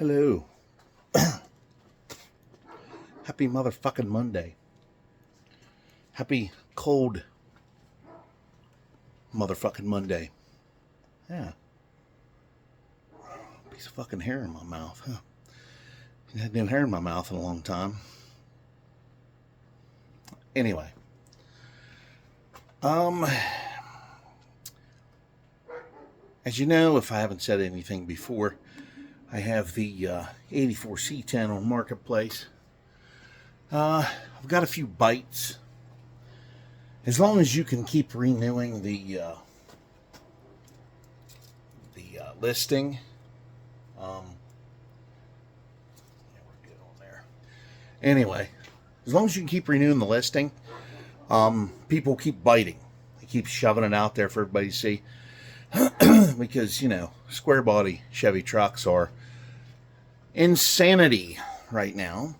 Hello. Happy motherfucking Monday. Happy cold motherfucking Monday. Yeah. Piece of fucking hair in my mouth, huh? I had no hair in my mouth in a long time. Anyway. As you know, if I haven't said anything before, I have the 84 C10 on Marketplace. I've got a few bites. As long as you can keep renewing the listing, yeah, we're good on there. Anyway, as long as you can keep renewing the listing, people keep biting. They keep shoving it out there for everybody to see. Because, you know, square body Chevy trucks are insanity right now.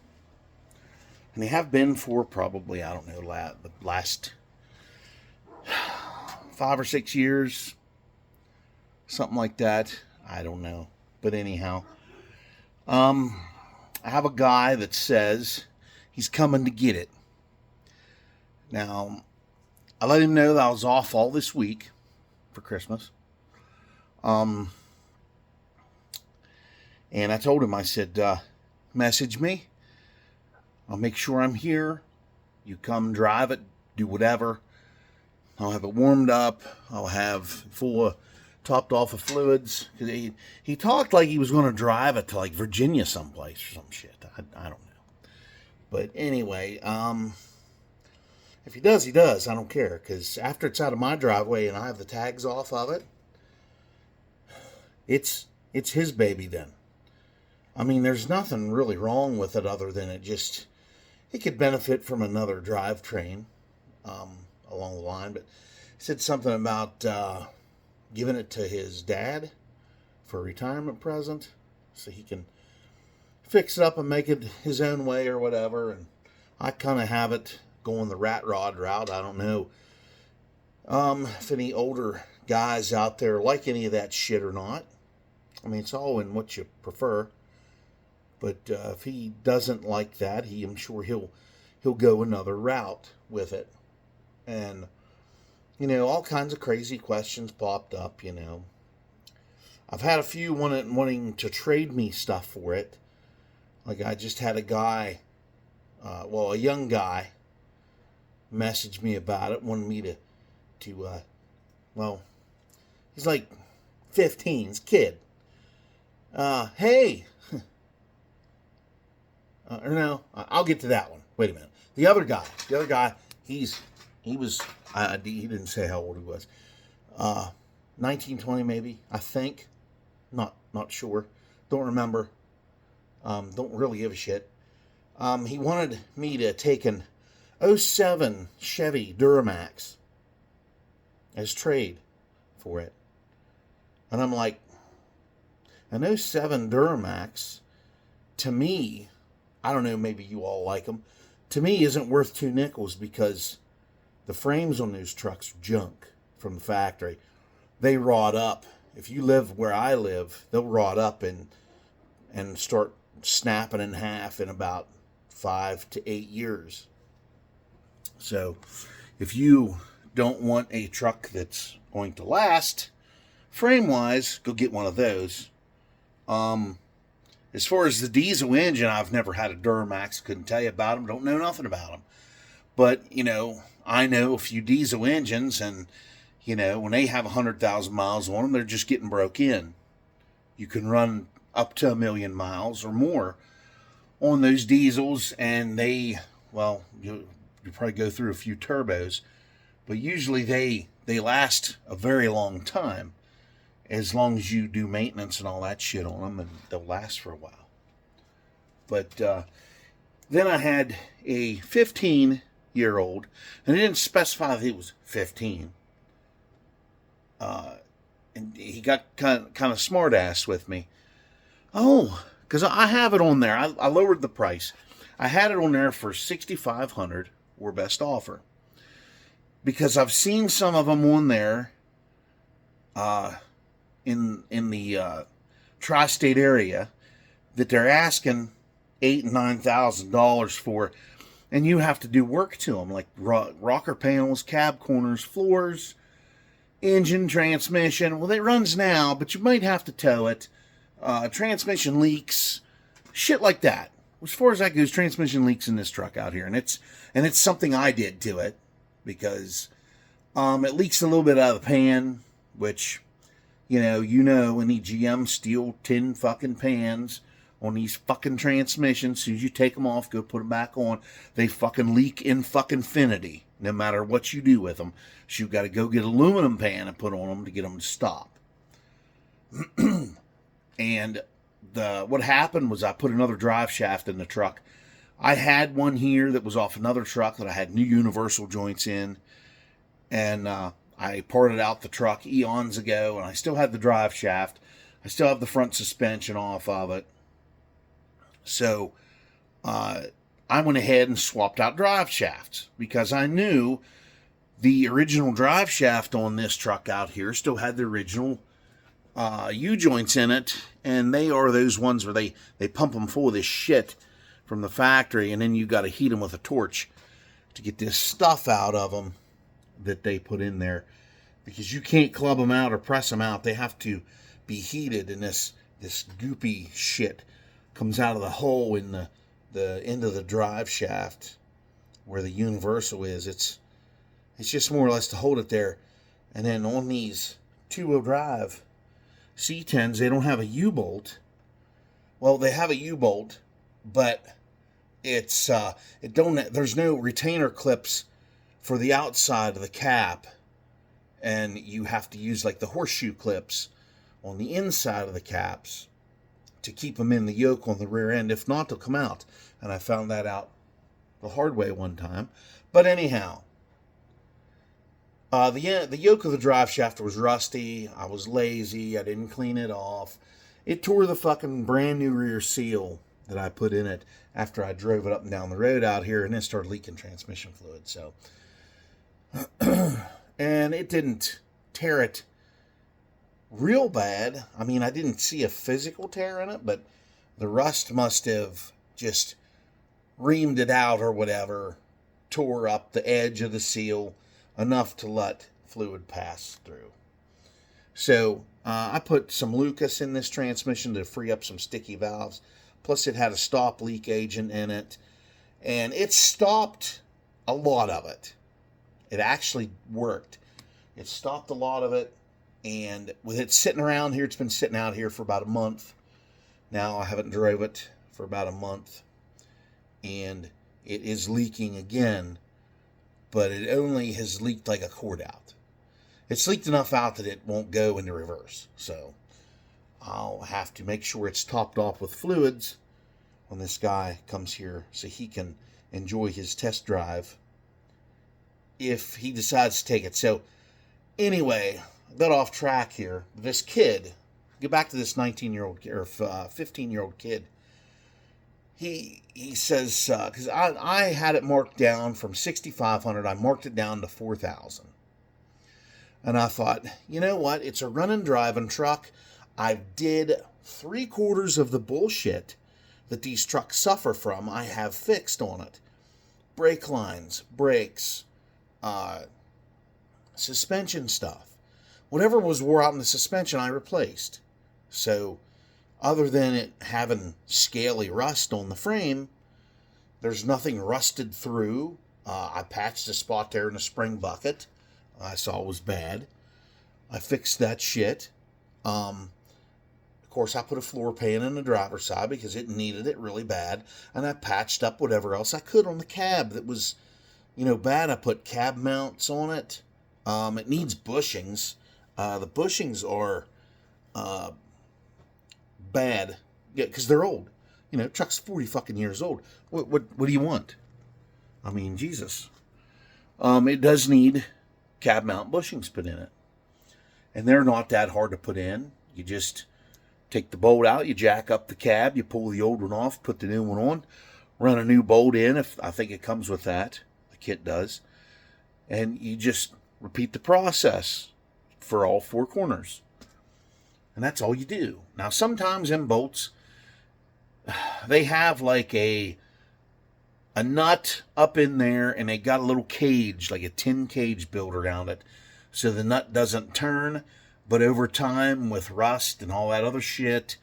And they have been for probably, I don't know, the last 5 or 6 years. Something like that. I don't know. But anyhow. I have a guy that says he's coming to get it. Now, I let him know that I was off all this week for Christmas. And I told him, I said, message me. I'll make sure I'm here. You come drive it, do whatever. I'll have it warmed up. I'll have topped off of fluids. Cause he talked like he was going to drive it to like Virginia someplace or some shit. I don't know. But anyway, if he does, he does. I don't care. Because after it's out of my driveway and I have the tags off of it, it's his baby then. I mean, there's nothing really wrong with it other than it could benefit from another drivetrain along the line. But he said something about giving it to his dad for a retirement present so he can fix it up and make it his own way or whatever. And I kind of have it going the rat rod route. I don't know if any older guys out there like any of that shit or not. I mean, it's all in what you prefer. But if he doesn't like that, I'm sure he'll go another route with it. And, you know, all kinds of crazy questions popped up, you know. I've had a few wanting to trade me stuff for it. Like I just had a guy, a young guy, message me about it, wanted me to he's like 15, he's a kid. Hey, or no, I'll get to that one. Wait a minute. The other guy, he didn't say how old he was. 19, 20 maybe, I think. Not sure. Don't remember. Don't really give a shit. He wanted me to take an 07 Chevy Duramax as trade for it. And I'm like, an 07 Duramax, to me, I don't know, maybe you all like them, to me isn't worth 2 nickels because the frames on those trucks are junk from the factory. They rot up. If you live where I live, they'll rot up and start snapping in half in about 5 to 8 years. So if you don't want a truck that's going to last, frame-wise, go get one of those. As far as the diesel engine, I've never had a Duramax. Couldn't tell you about them. Don't know nothing about them. But, you know, I know a few diesel engines, and, you know, when they have 100,000 miles on them, they're just getting broke in. You can run up to 1 million miles or more on those diesels, and you probably go through a few turbos, but usually they last a very long time. As long as you do maintenance and all that shit on them, and they'll last for a while. But then I had a 15-year-old, and it didn't specify that he was 15. And he got kind of smart-ass with me. Oh, because I have it on there. I lowered the price. I had it on there for $6,500 or best offer. Because I've seen some of them on there in the tri-state area that they're asking $8,000 and $9,000 for, and you have to do work to them, like rocker panels, cab corners, floors, engine, transmission. Well, it runs now, but you might have to tow it. Transmission leaks, shit like that. As far as that goes, transmission leaks in this truck out here, and it's something I did to it, because it leaks a little bit out of the pan, which any GM steel tin fucking pans on these fucking transmissions. As soon as you take them off, go put them back on, they fucking leak in fucking infinity, no matter what you do with them. So you've got to go get an aluminum pan and put on them to get them to stop. And what happened was I put another drive shaft in the truck. I had one here that was off another truck that I had new universal joints in, and I parted out the truck eons ago, and I still had the drive shaft. I still have the front suspension off of it. So I went ahead and swapped out drive shafts, because I knew the original drive shaft on this truck out here still had the original U-joints in it, and they are those ones where they pump them full of this shit from the factory, and then you got to heat them with a torch to get this stuff out of them that they put in there, because you can't club them out or press them out. They have to be heated, and this goopy shit comes out of the hole in the end of the drive shaft where the universal is. It's just more or less to hold it there. And then on these two-wheel drive C10s, they don't have a U-bolt. Well, they have a U-bolt, but there's no retainer clips for the outside of the cap, and you have to use like the horseshoe clips on the inside of the caps to keep them in the yoke on the rear end. If not, they'll come out. And I found that out the hard way one time. But anyhow, the yoke of the drive shaft was rusty. I was lazy. I didn't clean it off. It tore the fucking brand new rear seal that I put in it after I drove it up and down the road out here, and it started leaking transmission fluid. So, and it didn't tear it real bad. I mean, I didn't see a physical tear in it, but the rust must have just reamed it out or whatever, tore up the edge of the seal enough to let fluid pass through. So I put some Lucas in this transmission to free up some sticky valves. Plus it had a stop leak agent in it, and it stopped a lot of it. It actually worked. It stopped a lot of it. And with it sitting around here, it's been sitting out here for about a month. Now I haven't drove it for about a month. And it is leaking again. But it only has leaked like a quart out. It's leaked enough out that it won't go into reverse. So I'll have to make sure it's topped off with fluids when this guy comes here, so he can enjoy his test drive if he decides to take it. So anyway, got off track here. This kid, get back to this 19-year-old or 15-year-old kid. He says, because I had it marked down from 6,500, I marked it down to 4,000. And I thought, you know what? It's a running driving truck. I did 3/4 of the bullshit that these trucks suffer from. I have fixed on it. Brake lines, brakes, suspension stuff. Whatever was wore out in the suspension, I replaced. So, other than it having scaly rust on the frame, there's nothing rusted through. I patched a spot there in the spring bucket I saw was bad. I fixed that shit. Of course, I put a floor pan in the driver's side because it needed it really bad. And I patched up whatever else I could on the cab that was, bad. I put cab mounts on it. It needs bushings. The bushings are bad. Yeah, because they're old. Truck's 40 fucking years old. What do you want? I mean, Jesus. It does need cab mount bushings put in it. And they're not that hard to put in. You just take the bolt out, you jack up the cab, you pull the old one off, put the new one on, run a new bolt in, if I think it comes with that. The kit does. And you just repeat the process for all 4 corners. And that's all you do. Now, sometimes them bolts, they have like a nut up in there, and they got a little cage, like a tin cage built around it, so the nut doesn't turn. But over time, with rust and all that other shit,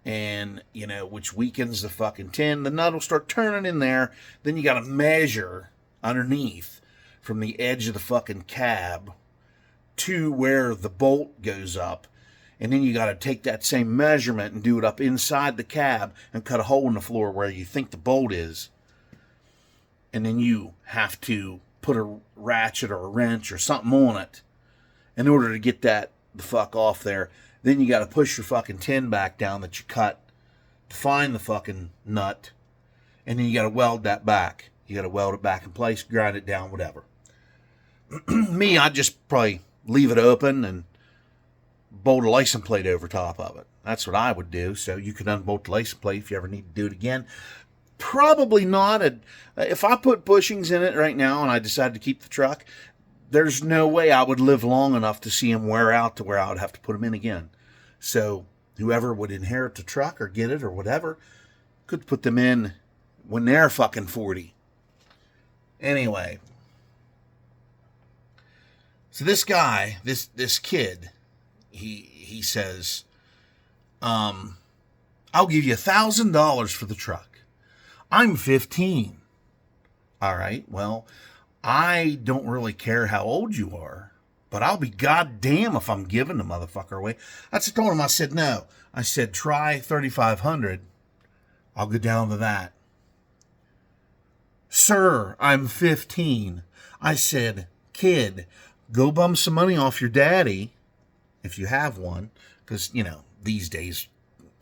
and which weakens the fucking tin, the nut will start turning in there. Then you got to measure underneath from the edge of the fucking cab to where the bolt goes up. And then you got to take that same measurement and do it up inside the cab and cut a hole in the floor where you think the bolt is. And then you have to put a ratchet or a wrench or something on it in order to get that the fuck off there. Then you got to push your fucking tin back down that you cut to find the fucking nut. And then you got to weld that back. You got to weld it back in place, grind it down, whatever. Me, I'd just probably leave it open and bolt a license plate over top of it. That's what I would do. So you can unbolt the license plate if you ever need to do it again. Probably not. If I put bushings in it right now and I decided to keep the truck, there's no way I would live long enough to see them wear out to where I would have to put them in again. So whoever would inherit the truck or get it or whatever could put them in when they're fucking 40. Anyway. So this guy, this kid, he says, I'll give you $1,000 for the truck. I'm 15. All right, well, I don't really care how old you are, but I'll be goddamn if I'm giving the motherfucker away. I told him, I said, no. I said, try 3,500. I'll go down to that. Sir, I'm 15. I said, kid, go bum some money off your daddy, if you have one, because, these days,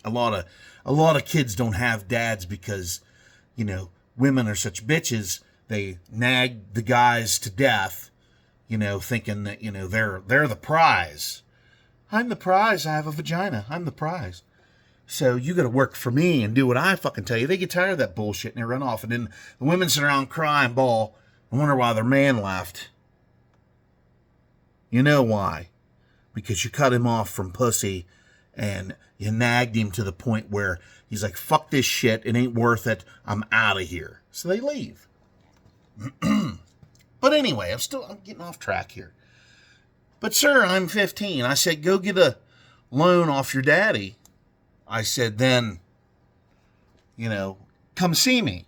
a lot of kids don't have dads because, women are such bitches. They nag the guys to death, thinking that, they're the prize. I'm the prize. I have a vagina. I'm the prize. So you got to work for me and do what I fucking tell you. They get tired of that bullshit and they run off. And then the women sit around, cry and bawl and wonder why their man left. You know why? Because you cut him off from pussy and you nagged him to the point where he's like, fuck this shit. It ain't worth it. I'm out of here. So they leave. But anyway, I'm getting off track here. But sir, I'm 15. I said, go get a loan off your daddy. I said, then, come see me.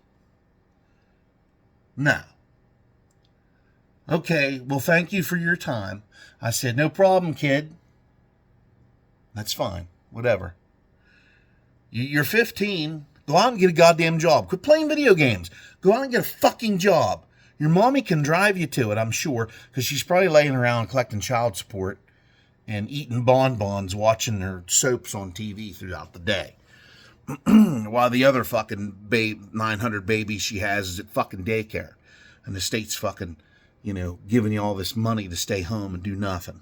No. Okay, well, thank you for your time. I said, no problem, kid. That's fine. Whatever. You're 15. Go out and get a goddamn job. Quit playing video games. Go out and get a fucking job. Your mommy can drive you to it, I'm sure, because she's probably laying around collecting child support and eating bonbons, watching her soaps on TV throughout the day. While the other fucking 900 babies she has is at fucking daycare. And the state's fucking, giving you all this money to stay home and do nothing.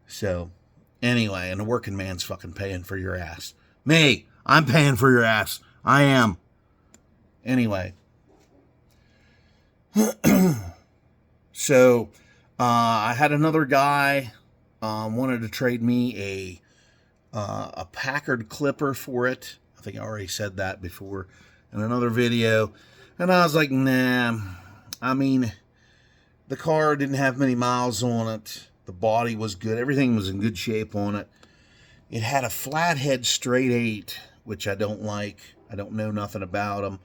So, anyway, and the working man's fucking paying for your ass. Me, I'm paying for your ass. I am. Anyway. So, I had another guy wanted to trade me a Packard Clipper for it. I think I already said that before in another video. And I was like, nah. I mean, the car didn't have many miles on it. The body was good. Everything was in good shape on it. It had a flathead straight 8, which I don't like. I don't know nothing about them.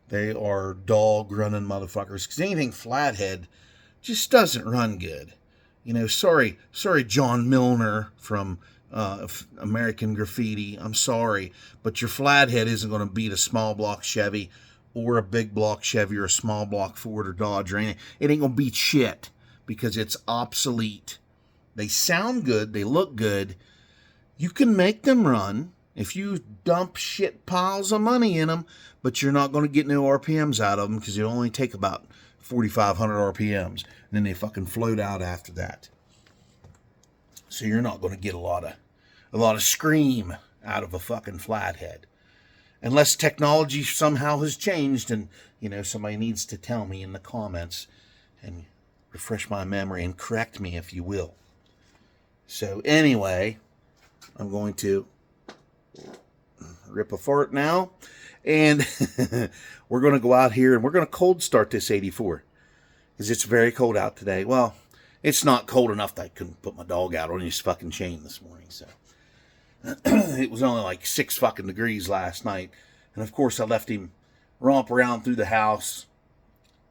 They are dog-running motherfuckers. Because anything flathead just doesn't run good. Sorry, John Milner from American Graffiti. I'm sorry, but your flathead isn't going to beat a small block Chevy or a big block Chevy or a small block Ford or Dodge or anything. It ain't going to beat shit because it's obsolete. They sound good. They look good. You can make them run if you dump shit piles of money in them, but you're not going to get no RPMs out of them because they only take about 4,500 RPMs. And then they fucking float out after that. So you're not going to get a lot of scream out of a fucking flathead. Unless technology somehow has changed and, somebody needs to tell me in the comments and refresh my memory and correct me if you will. So anyway, I'm going to rip a fart now And we're going to go out here and we're going to cold start this 84. Because it's very cold out today. Well, it's not cold enough that I couldn't put my dog out on his fucking chain this morning. So it was only like 6 fucking degrees last night. And of course I left him romp around through the house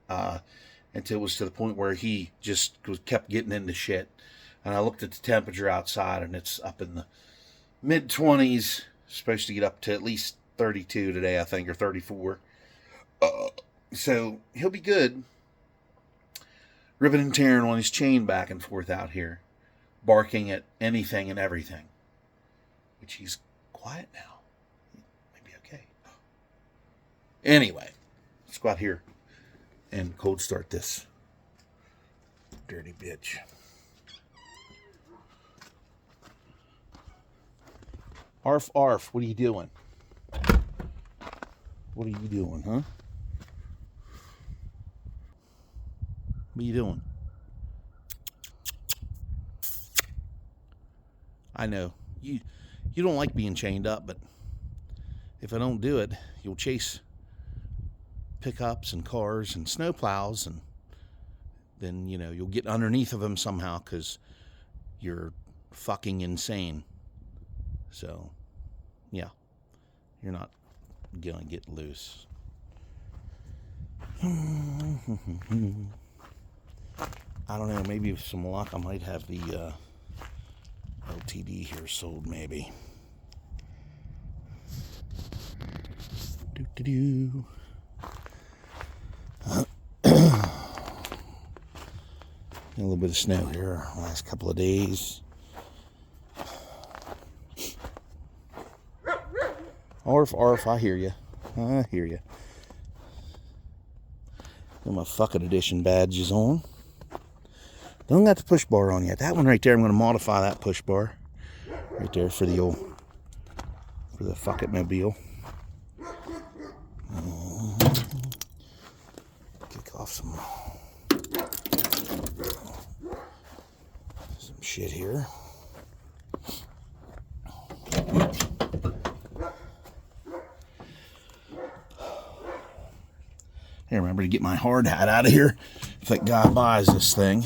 until it was to the point where he just kept getting into shit. And I looked at the temperature outside and it's up in the mid-20s. Supposed to get up to at least 32 today, I think, or 34. So he'll be good. Ripping and tearing on his chain back and forth out here. Barking at anything and everything. Which he's quiet now. Maybe okay. Anyway, let's go out here and cold start this dirty bitch. Arf, arf, what are you doing? What are you doing, huh? What are you doing? I know. You don't like being chained up, but if I don't do it, you'll chase pickups and cars and snowplows, and then, you know, you'll get underneath of them somehow because you're fucking insane. So, yeah, you're not gonna get loose. I don't know, maybe with some luck I might have the LTD here sold, maybe. Do. A little bit of snow here last couple of days. Arf, arf, I hear you. I hear you. Got my fucking edition badges on. Don't got the push bar on yet. That one right there, I'm going to modify that push bar. Right there for the fuck it mobile. Kick off some shit here. Hey, remember to get my hard hat out of here if that guy buys this thing.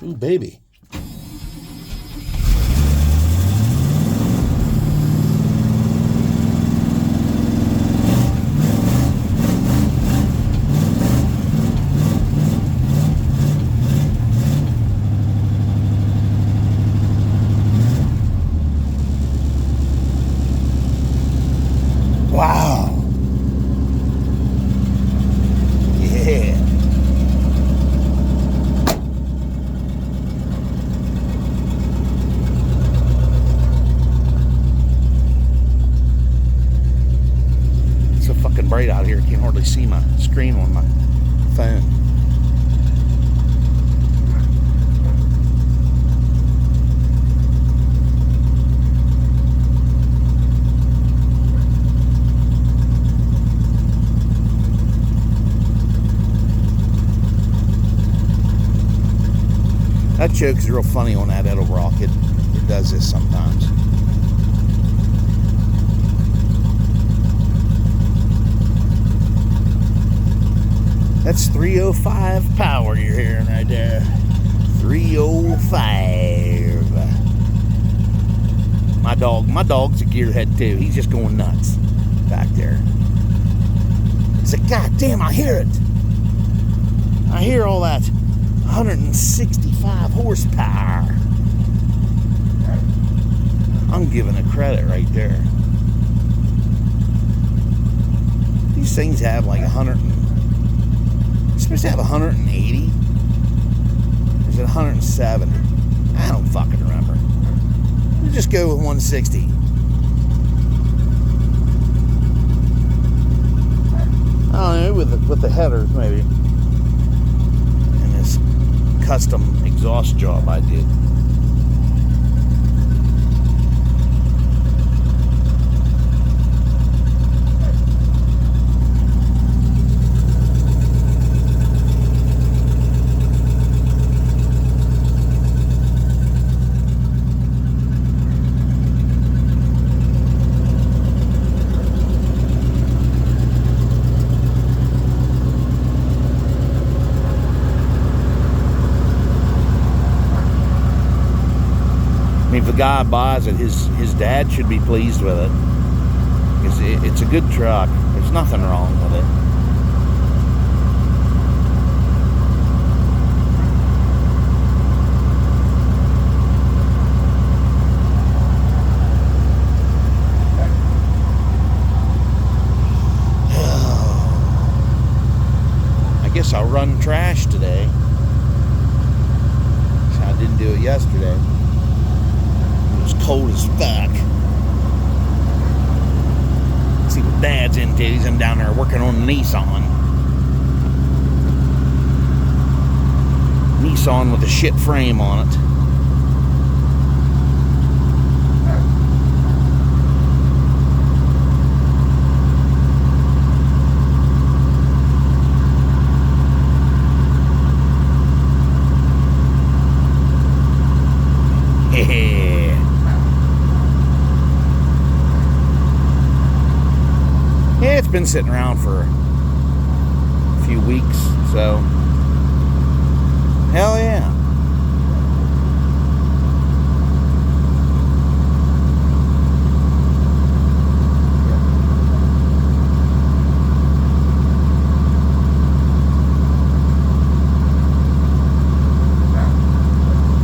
Ooh, baby. Wow. Yeah. It's so fucking bright out here. I can't hardly see my screen on my phone. That joke is real funny on that Edelbrock. It does this sometimes. That's 305 power you're hearing right there. 305. My dog's a gearhead too. He's just going nuts back there. It's like, God damn, I hear it. I hear all that 165 horsepower. I'm giving it credit right there. These things have like 100. It's supposed to have 180. Or is it 170? I don't fucking remember. We'll just go with 160. I don't know, with the headers maybe. custom exhaust job I did. I mean, if the guy buys it, his dad should be pleased with it. Because it's a good truck. There's nothing wrong with it. I guess I'll run trash today. I didn't do it yesterday. Cold as fuck. Let's see what Dad's into. He's in down there working on the Nissan. Nissan with a shit frame on it. Yeah, it's been sitting around for a few weeks, so hell yeah.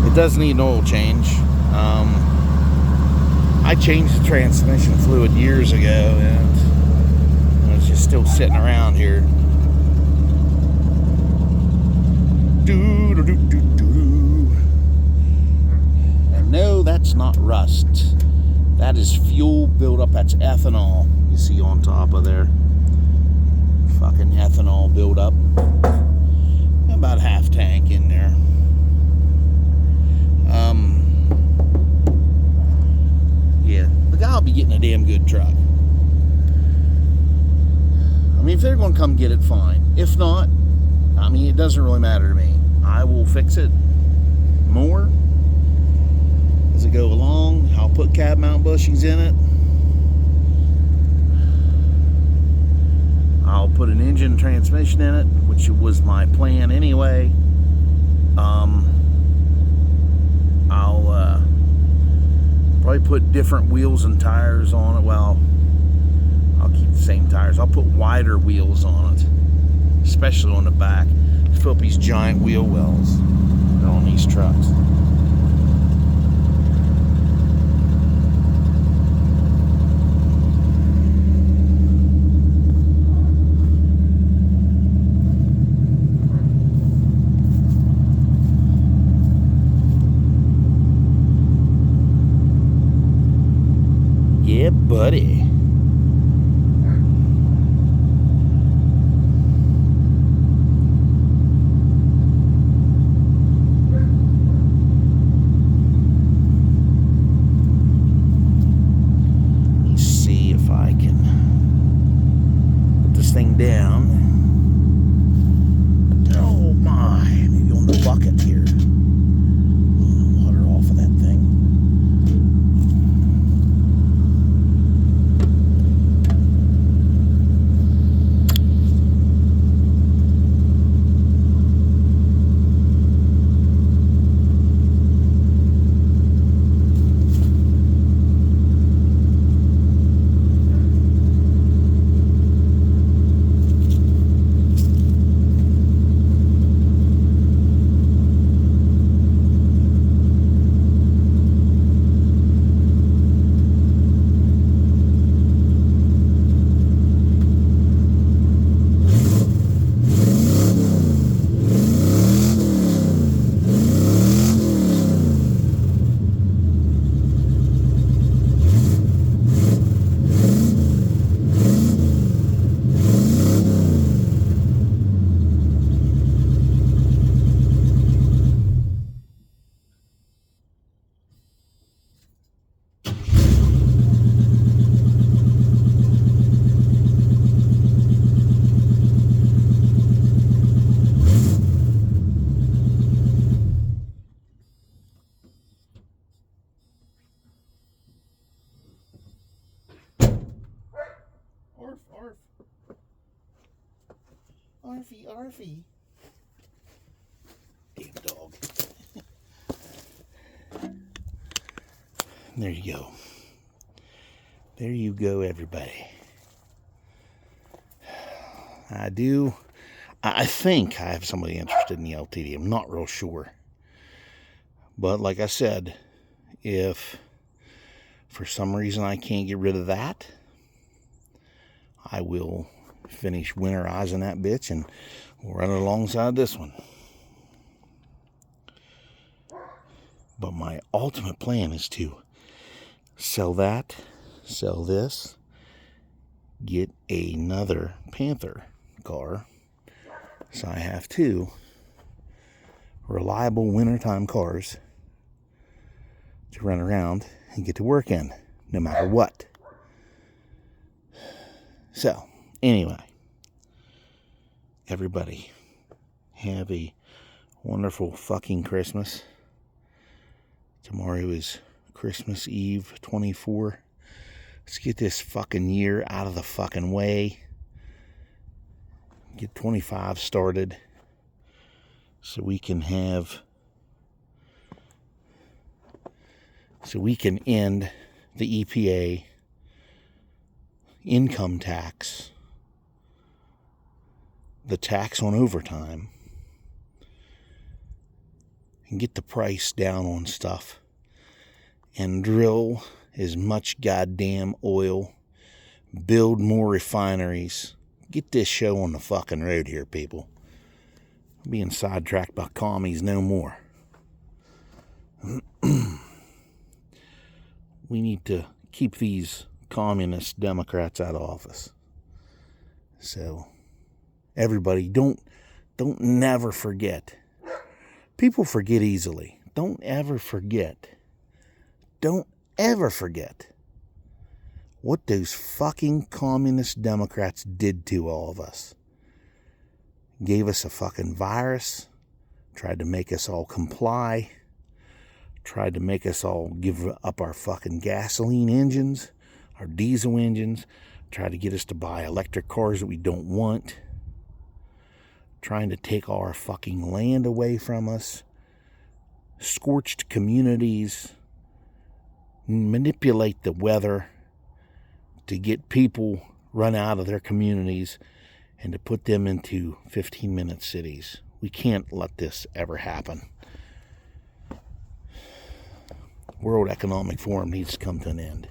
It does need an oil change. I changed the transmission fluid years ago, and it's just still sitting around here. And no, that's not rust. That is fuel buildup. That's ethanol. You see on top of there. Fucking ethanol buildup. About half tank in there. Yeah, the guy will be getting a damn good truck. I mean, if they're going to come get it, fine. If not, I mean, it doesn't really matter to me. I will fix it more as I go along. I'll put cab mount bushings in it. I'll put an engine transmission in it, which was my plan anyway. I'll probably put different wheels and tires on it. Well, I'll keep the same tires. I'll put wider wheels on it, especially on the back. Fill up these giant wheel wells that are on these trucks. Yeah, buddy. Let's see if I can put this thing down. Oh my, maybe on the bucket here. Water off of that thing. Arfie. Damn dog. There you go. There you go, everybody. I think I have somebody interested in the LTD. I'm not real sure. But like I said, if for some reason I can't get rid of that, I will finish winterizing that bitch and we'll run it alongside this one. But my ultimate plan is to sell that, sell this, get another Panther car, so I have two reliable wintertime cars to run around and get to work in, no matter what. So, anyway, everybody have a wonderful fucking Christmas. Tomorrow is Christmas Eve 24. Let's get this fucking year out of the fucking way. Get 25 started so we can end the EPA income tax, the tax on overtime, and get the price down on stuff and drill as much goddamn oil, build more refineries. Get this show on the fucking road here, people. I'm being sidetracked by commies no more. We need to keep these communist Democrats out of office. So, everybody, don't never forget. People forget easily. Don't ever forget. Don't ever forget what those fucking communist Democrats did to all of us. Gave us a fucking virus, tried to make us all comply, tried to make us all give up our fucking gasoline engines, our diesel engines, tried to get us to buy electric cars that we don't want, trying to take all our fucking land away from us, scorched communities, manipulate the weather to get people run out of their communities and to put them into 15-minute cities. We can't let this ever happen. World Economic Forum needs to come to an end.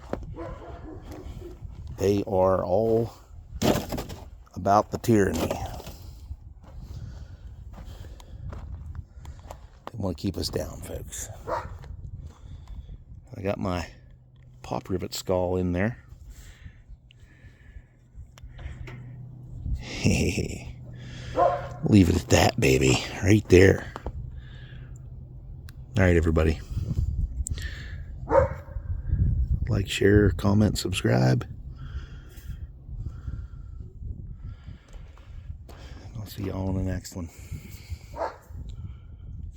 They are all about the tyranny. They want to keep us down, folks. I got my pop rivet skull in there. Leave it at that, baby. Right there. All right, everybody. Like, share, comment, subscribe. I'll see y'all on the next one.